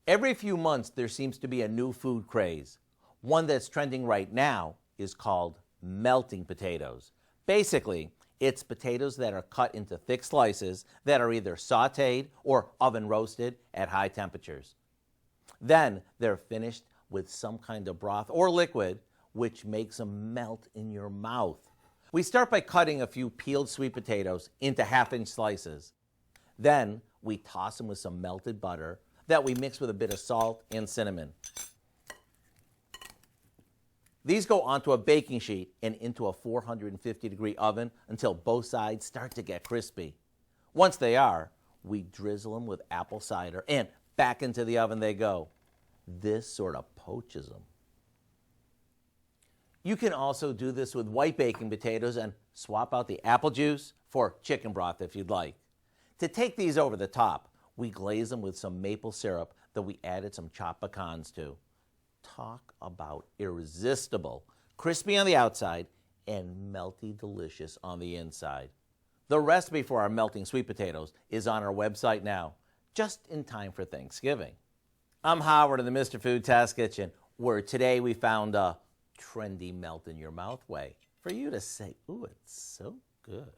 Every few months, there seems to be a new food craze. One that's trending right now is called melting potatoes. Basically, it's potatoes that are cut into thick slices that are either sauteed or oven roasted at high temperatures. Then they're finished with some kind of broth or liquid, which makes them melt in your mouth. We start by cutting a few peeled sweet potatoes into half-inch slices. Then we toss them with some melted butter that we mix with a bit of salt and cinnamon. These go onto a baking sheet and into a 450-degree oven until both sides start to get crispy. Once they are, we drizzle them with apple cider and back into the oven they go. This sort of poaches them. You can also do this with white baking potatoes and swap out the apple juice for chicken broth if you'd like. To take these over the top, we glaze them with some maple syrup that we added some chopped pecans to. Talk about irresistible. Crispy on the outside and melty delicious on the inside. The recipe for our melting sweet potatoes is on our website now, just in time for Thanksgiving. I'm Howard in the Mr. Food Test Kitchen, where today we found a trendy melt in your mouth way for you to say, ooh, it's so good.